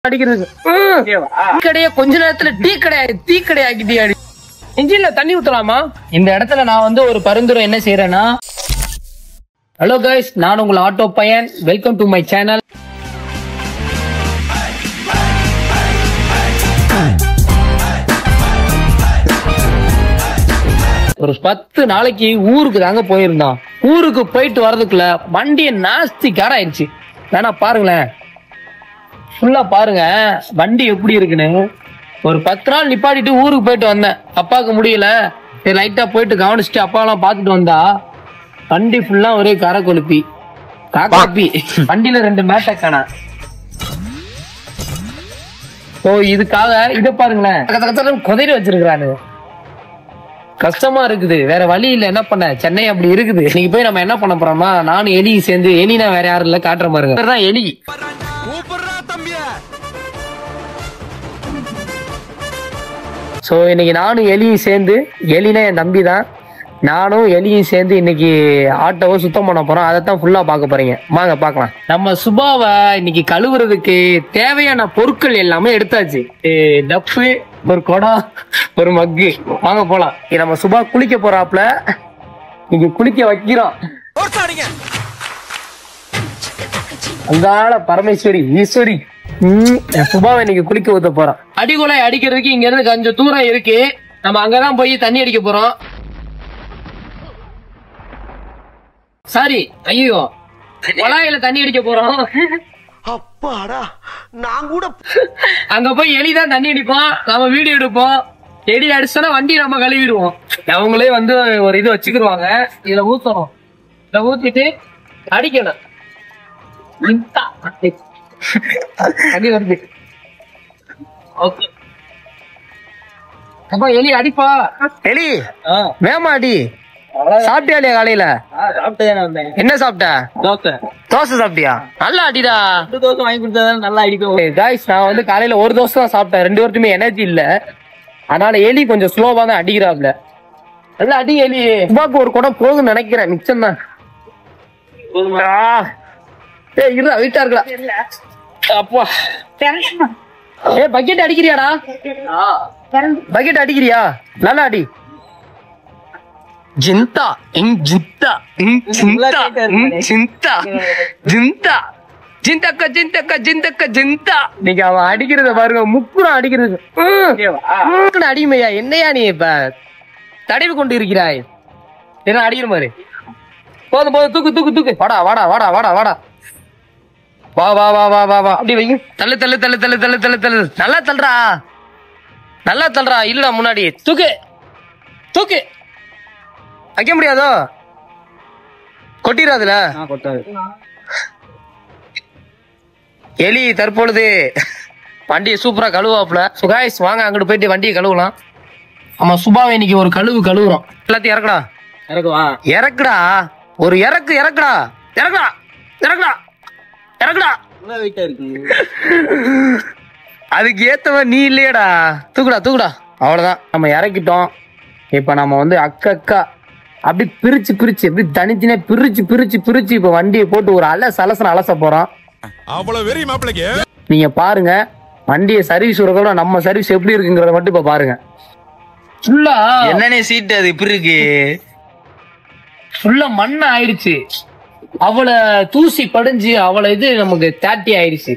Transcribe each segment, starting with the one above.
அடிக்கிறது கடைய கொஞ்ச நேரத்துல டீ கிடையாது தீ கிடையாக்கிட்டியா இன்ஜின்ல தண்ணி ஊத்தலாமா? இந்த இடத்துல நான் வந்து ஒரு பரிந்துரை என்ன செய்யறேன்னா, ஹலோ கைஸ், நான் உங்கள் ஆட்டோ பையன். Welcome to my channel. ஒரு 10 நாளைக்கு ஊருக்கு தாங்க போயிருந்தோம். ஊருக்கு போயிட்டு வர்றதுக்குள்ள வண்டியை நாஸ்தி கார ஆயிடுச்சு. வேணா பாருங்களேன், ஃபுல்லா பாருங்க வண்டி எப்படி இருக்குன்னு. ஒரு 10 நாள் நிப்பாட்டிட்டு ஊருக்கு போயிட்டு வந்தேன். அப்பாவுக்கு முடியல, சரி லைட்டா போயிட்டு கவனிச்சுட்டு அப்பாவெல்லாம் பாத்துட்டு வந்தா வண்டி ஃபுல்லா ஒரே கரை கொழுப்பி காக்கி. வண்டியில 2 மேட்டை காணா. ஓ, இதுக்காக இத பாருங்களேன், குதிரை வச்சிருக்கானு. கஷ்டமா இருக்குது, வேற வழி இல்ல. என்ன பண்ண, சென்னை அப்படி இருக்குது. இன்னைக்கு போய் நம்ம என்ன பண்ண போறோம்னா, நானும் எலியும் சேர்ந்து, எலினா வேற யாரும் இல்ல காட்டுற பாருங்க, எலி. சோ இன்னைக்கு நானும் எலியும் சேர்ந்து, எலினா என் தம்பி தான், நானும் எலியும் சேர்ந்து இன்னைக்கு ஆட்டோவை சுத்தம் பண்ண போறோம். அதைத்தான் ஃபுல்லா பார்க்க போறீங்க. வாங்க பார்க்கலாம். நம்ம சுபாவை இன்னைக்கு கழுவுறதுக்கு தேவையான பொருட்கள் எல்லாமே எடுத்தாச்சு. டப்பு, ஒரு குடம், ஒரு மக்கு. வாங்க போலாம். நம்ம சுபா குளிக்க போறாப்ல, இன்னைக்கு குளிக்க வைக்கிறோம். அங்கால பரமேஸ்வரி ஈஸ்வரி சுபாவை இன்னைக்கு குளிக்க ஊத்த போறோம். அடிக்குலை அடிக்கிறதுக்கு இங்க இருந்து கொஞ்சம் தூரம் இருக்கு. நம்ம அங்கதான் போய் தண்ணி அடிக்க போறோம். சாரி, ஐயோ, குழாயில தண்ணி அடிக்க போறோம். அப்பாடா, நான் கூட அங்க போய் எலிதான் தண்ணி அடிப்போம், நம்ம வீடியோ எடுப்போம். எலி அடிச்சோன்னா வண்டி நம்ம கழுவிடுவோம். அவங்களே வந்து ஒரு இது வச்சுக்கிடுவாங்க. இதுல ஊத்தணும், இத ஊத்திட்டு அடிக்கணும். தண்ணி வருது. ஓகே, அப்ப எலி அடிப்பா. எலி வேமா அடி. சாப்பிட்டியா இல்லையா காலையில? என்ன சாப்பிட்ட? தோசை சாப்பிட்டியா? நல்லா அடிடா. 2 தோசை வாங்கி கொடுத்தா நல்லா அடிக்கும். गाइस, நான் வந்து காலையில ஒரு தோசை தான் சாப்பிட்டேன். 2 பேருக்குமே எனர்ஜி இல்ல, அதனால எலி கொஞ்சம் ஸ்லோவா தான் அடிக்கிறாப்ல. நல்லா அடி எலி. சுபாக்கு ஒரு குடம் போதும்னு நினைக்கிறேன், மிச்சம் தான். இருடா, வீட்டா இருக்கா. அப்பா, பக்கெட் அடிக்கிறியாடா? பக்கெட் அடிக்கிறியா? நல்லா அடி. ஜிந்தா ஜிந்தா ஜிந்தா ஜிந்தா ஜிந்தா ஜிந்தக்க ஜிந்தக்க ஜிந்தக்க ஜிந்தா. நீங்க அவன் அடிக்கிறத பாருங்க, முக்குறம் அடிக்கிறது. அடிமையா என்னையா நீ இப்ப தடவி கொண்டு இருக்கிறாய்? என்ன அடிக்கிற மாதிரி? போதும் போதும், தூக்கு தூக்கு தூக்கு. வாடா வாடா வாடா வாடா வாடா, வா வா வா வா வா வா. அப்படி வைங்க. தள்ளு தள்ளு தள்ளு தள்ளு தள்ளு தள்ளு தள்ளு. நல்லா தள்ளுறா, நல்லா தள்ளுறா. இல்ல முன்னாடி தூக்கு தூக்கு. வைக்க முடியாதோ? கொட்டிடாதுல? எலி தற்பொழுது வண்டியை சூப்பரா கழுவாப்ல. சுகாய்ஸ், வாங்க அங்கிட்டு போயிட்டு வண்டியை கழுவலாம். ஆமா, சுபாவை இன்னைக்கு ஒரு கழுவுறோம். எல்லாத்தையும் இறக்குடா. இறக்குவா? இறக்குடா, ஒரு இறக்கு இறக்குடா. இறக்குடா இறக்குடா இறக்குடா. அதுக்கு ஏத்தவன் நீ இல்லையடா. தூக்குடா தூக்குடா. அவ்வளவுதான், நம்ம இறக்கிட்டோம். இப்ப நம்ம வந்து அக்கா அப்படி பிரிச்சு பிரிச்சு எப்படி தனித்தனியா பிரிச்சு பிரிச்சு பிரிச்சு இப்ப வண்டியை போட்டு ஒரு அலச போறோம். நீங்க பாருங்க, வண்டியை சர்வீஸ் விட நம்ம சர்வீஸ் எப்படி இருக்குங்கிறத மட்டும் இப்ப பாருங்க. ஃபுல்லா என்னன்னே சீட்டு அது இப்படி இருக்கு, ஃபுல்லா மண்ண ஆயிடுச்சு. அவளை தூசி படிஞ்சு அவளை இது நமக்கு தாட்டி ஆயிடுச்சு.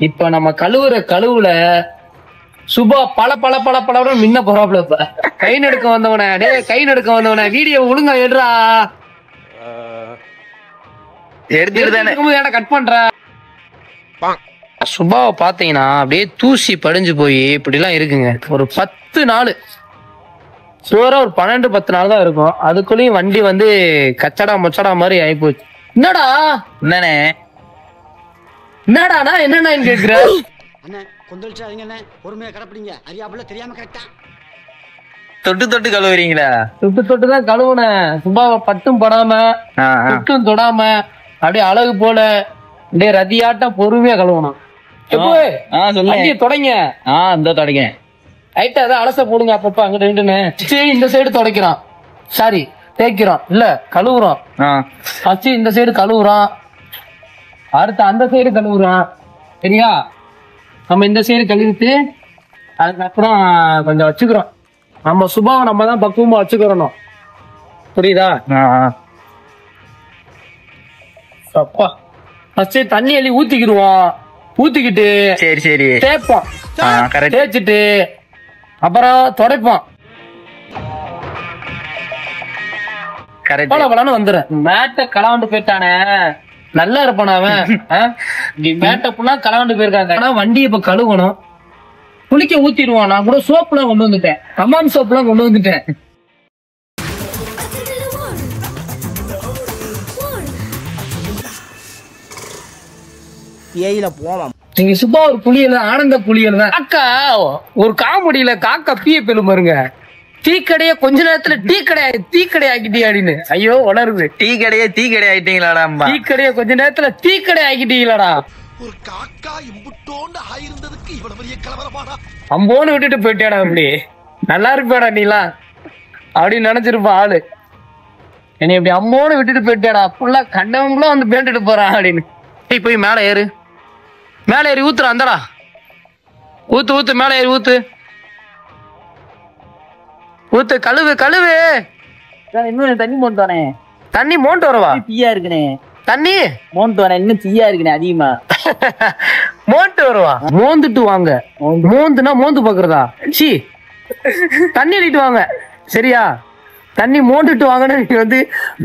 இப்ப நம்ம கழுவுல சுபா பல பல பல பல மின்ன போறாப்ல. இப்ப கை நடுக்க வந்தவன, கை நடுக்க வந்தவன வீடியோ ஒழுங்கா எடுறா. எடுத்துட்டு கட் பண்ற. சுபாவை பாத்தீங்கன்னா அப்படியே தூசி படிஞ்சு போய் இப்படி எல்லாம் இருக்குங்க. ஒரு 10 நாள் சோரா, ஒரு 12-10 நாள் தான் இருக்கும். அதுக்குள்ளயும் வண்டி வந்து கச்சடா மச்சடா மாதிரி ஆயிப்போச்சு. என்னடா என்னண்ணே, என்னடானா என்னண்ணா கேக்குற? தொட்டு தொட்டு கழுவுறீங்களா? தொட்டு தொட்டு தான் கழுவுன. சுபாவை பட்டும் படாம தொட்டும் தொடாம அப்படியே அழகு போல அப்படியே ரதியாட்டம் பொறுமையா கழுவணும். வண்டியை தொடங்க. இந்த தொடங்க ரைட்டா, அதான் அலச போடுங்க அப்பப்ப. அங்கிட்டு இந்த சைடு துடைக்கிறோம், சாரி தேய்க்கிறோம், இல்ல கழுவுறோம். இந்த சைடு கழுவுறோம், அடுத்து அந்த சைடு கழுவுறோம். சரியா? நம்ம இந்த சைடு கழுவிட்டு அதுக்கப்புறம் கொஞ்சம் வச்சுக்கிறோம். நம்ம சுபாவை நம்ம தான் பக்குவமா வச்சுக்கிறோம். புரியுதா? அப்பா ஃபர்ஸ்ட் தண்ணி அள்ளி ஊத்திக்கிடுவோம். ஊத்திக்கிட்டு சரி சரி தேய்ப்போம். கரெக்ட். தேய்ச்சிட்டு அப்புறம் துடைப்போம். கரெக்ட். பலன்னு வந்துடும். மேட்டை கலவாண்டு போயிட்டானே, நல்லா இருப்பான அவன். மேட்டை ஃபுல்லா கலவாண்டு போயிருக்காங்க. ஆனா வண்டி இப்ப கழுவணும், குளிக்க ஊத்திடுவான். நான் கூட சோப்புலாம் கொண்டு வந்துட்டேன், கமான் சோப்புலாம் கொண்டு வந்துட்டேன். ஏயில போலாம். நீங்க சும்மா ஒரு புளியல, ஆனந்த புளியல் தான். அக்கா ஒரு காமெடியில காக்கா பீய பெரும் பாருங்க, டீ கடையை கொஞ்ச நேரத்துல டீ கடை ஆக்கிட்டே அப்படின்னு. ஐயோ உணருது. டீ கடை ஆயிட்டீங்களாடா? டீ கடையை கொஞ்ச நேரத்துல டீ கடை ஆக்கிட்டீங்களாடா. ஒரு காக்கா இம்புட்டோண்டு ஆயிருந்ததுக்கு இவ்வளவு பெரிய கலவரமாடா. அம்போன்னு விட்டுட்டு போயிட்டேடா. அப்படி நல்லா இருப்பேடா நீலாம் அப்படின்னு நினைச்சிருப்பா ஆளு. என்னை இப்படி அம்போன்னு விட்டுட்டு போயிட்டேடா, ஃபுல்லா கண்டவங்களும் வந்து பேண்டுட்டு போறான் அப்படின்னு. போய் மேல ஏறு, மேல ஏறி ஊத்துறா. அந்தடா ஊத்து ஊத்து, மேல ஏறி ஊத்து ஊத்து. கழுவு கழுவு. இன்னும் தண்ணி மோண்டு வரேன். தண்ணி மோண்டு வரவா? தீயா இருக்குனே தண்ணி மோண்டு வரேன். இன்னும் தீயா இருக்குனே அதிகமா. மோண்டு வருவா? மோந்துட்டு வாங்க. மோந்துனா மோந்து பாக்குறதா? சி, தண்ணி அடிட்டு வாங்க சரியா? தண்ணி மோண்டுட்டு வாங்கன்னு நீ வந்து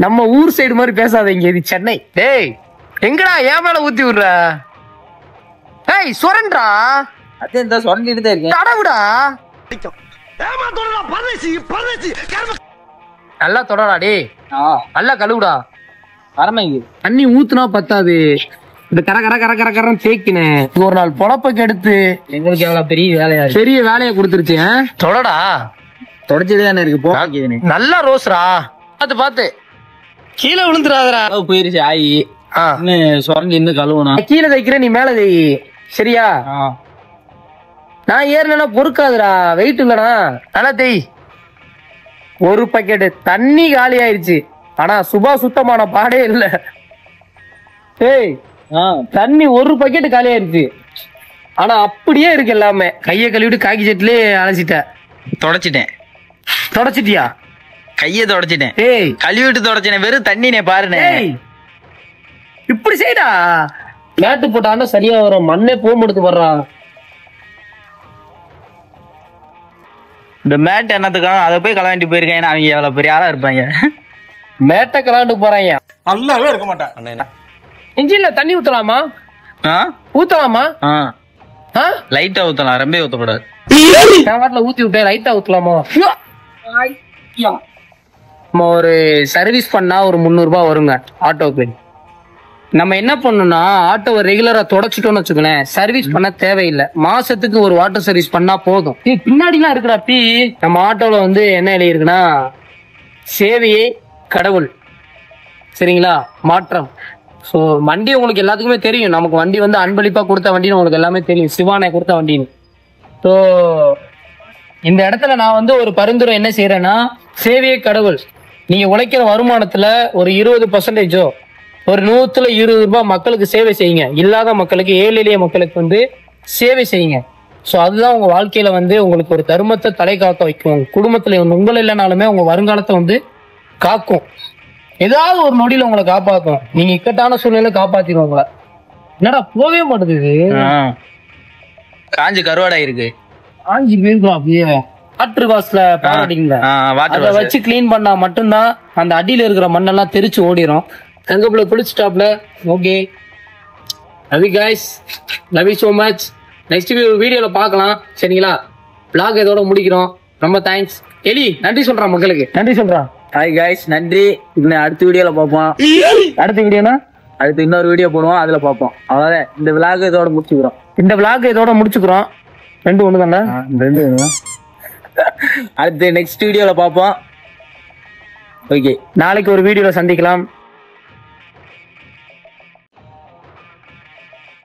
நம்ம ஊர் சைடு மாதிரி பேசாதீங்க, இது சென்னை. டேய் எங்கடா ஏன் மேல ஊத்தி விடுற? ஏய் சொரண்டா, அதே இந்த சொல்லிட்டு தான் இருக்கேன். தடவுடா. ஏமாத்தோடா பரதேசி பரதேசி. நல்லா தொடடா. டேய் நல்லா கழுவுடா. வரமைக்கு தண்ணி ஊத்துனா பத்தாது, இந்த கர கர கர கர கரன்னு தேய்க்கினேன். ஒரு நாள் பொழப்பக்கு எடுத்து எங்களுக்கு எவ்வளவு பெரிய வேலையா இருக்கு. பெரிய வேலையை கொடுத்துருச்சு. தொடடா. தொடச்சிட்டு தானே இருக்கு. போக்குதுன்னு நல்லா ரோஸ்ரா, பாத்து பாத்து கீழே விழுந்துடாதடா. போயிருச்சு ஆயி. இன்னும் சுரண்டி இன்னும் கழுவணும். கீழே தைக்கிற, நீ மேல தை சரியா? நான் ஏறினா பொறுக்காதுடா, வெயிட் இல்லடா. நல்லா தை. ஒரு பக்கெட்டு தண்ணி காலி ஆயிடுச்சு, ஆனா சுபா சுத்தமான பாடே இல்ல. ஏய் தண்ணி ஒரு பக்கெட்டு காலி ஆயிடுச்சு, ஆனா அப்படியே இருக்கு எல்லாமே. கையை கழுவிட்டு காக்கி செட்லயே அழைச்சிட்ட. தொடச்சிட்டேன். தொடச்சிட்டியா? கையை தொடச்சிட்டேன். ஏய் கழுவிட்டு தொடச்சினேன். வெறும் தண்ணினே பாருனே. இப்படி செய்டா. மேட்டு போட்டாலும் சரியா வரும், மண்ணே போம்படுத்து வர்றான். இந்த மேட் என்னத்துக்காக அதை போய் கலாண்டி போயிருக்கேன். அவங்க எவ்வளவு பெரிய ஆளா இருப்பாங்க. மேட்டை கலாண்டு போறாங்க. நல்லாவே இருக்க மாட்டேன். இன்ஜின்ல தண்ணி ஊத்தலாமா? ஊத்தலாமா? லைட்டா ஊத்தலாம், ரொம்ப ஊத்தக்கூடாது. என் வாட்டில ஊத்தி விட்டேன், லைட்டா ஊத்தலாமா? நம்ம ஒரு சர்வீஸ் பண்ணா ஒரு 300 ரூபாய் வருங்க ஆட்டோக்கு. நம்ம என்ன பண்ணணும்னா ஆட்டோவை ரெகுலரா தொடச்சிட்டோம்னு வச்சுக்கோங்களேன், சர்வீஸ் பண்ண தேவையில்லை. மாசத்துக்கு ஒரு வாட்டர் சர்வீஸ் பண்ணா போதும். பின்னாடிலாம் இருக்குடா பி. நம்ம ஆட்டோல வந்து என்ன எழுதிருக்குன்னா, சேவையே கடவுள் சரிங்களா, மாற்றம். ஸோ வண்டி உங்களுக்கு எல்லாத்துக்குமே தெரியும், நமக்கு வண்டி வந்து அன்பளிப்பா கொடுத்த வண்டின்னு உங்களுக்கு எல்லாமே தெரியும், சிவானை கொடுத்த வண்டின்னு. ஸோ இந்த இடத்துல நான் வந்து ஒரு பரிந்துரை என்ன செய்யறேன்னா, சேவையே கடவுள். நீங்க உழைக்கிற வருமானத்துல ஒரு 20%, ஒரு 120 ரூபாய் மக்களுக்கு சேவை செய்யுங்க. இல்லாத மக்களுக்கு, ஏழை எளிய மக்களுக்கு வந்து சேவை செய்யுங்க. ஸோ அதுதான் உங்க வாழ்க்கையில வந்து உங்களுக்கு ஒரு தர்மத்தை தலை காக்க வைக்கும். குடும்பத்துல உங்களை இல்லைனாலுமே உங்க வருங்காலத்தை வந்து காக்கும். ஏதாவது ஒரு நொடியில உங்களை காப்பாற்றும். நீங்க இக்கட்டான சூழ்நிலை காப்பாத்திடும் உங்களை. என்னடா போவே மாட்டேங்குது, காஞ்சு கருவாடா இருக்கு. ஆஞ்சி போயிருக்கோம் அப்படியே. வாட்டர் வாஷ்ல பாராட்டிங்களா, அதை வச்சு கிளீன் பண்ணா மட்டும்தான் அந்த அடியில இருக்கிற மண்ணெல்லாம் தெரிச்சு ஓடிடும். தங்கப்புல குளிச்சுட்டாப்ல. Okay love you guys, love you so much. Next வீடியோல பார்க்கலாம் சரிங்களா? vlog இதோட முடிக்கிறோம். ரொம்ப தேங்க்ஸ். எலி நன்றி சொல்றான் மக்களுக்கு, நன்றி சொல்றான். ஹாய் கைஸ், நன்றி. இன்னும் அடுத்த வீடியோல பார்ப்போம். அடுத்த வீடியோனா அடுத்து இன்னொரு வீடியோ போடுவோம், அதுல பார்ப்போம். அவ்வளவுதான், இந்த vlog இதோட முடிச்சுக்கிறோம். இந்த vlog இதோட முடிச்சுக்கிறோம். 2 ஒண்ணு தானே? 2 அடுத்து நெக்ஸ்ட் வீடியோல பார்ப்போம். ஓகே, நாளைக்கு ஒரு வீடியோல சந்திக்கலாம்.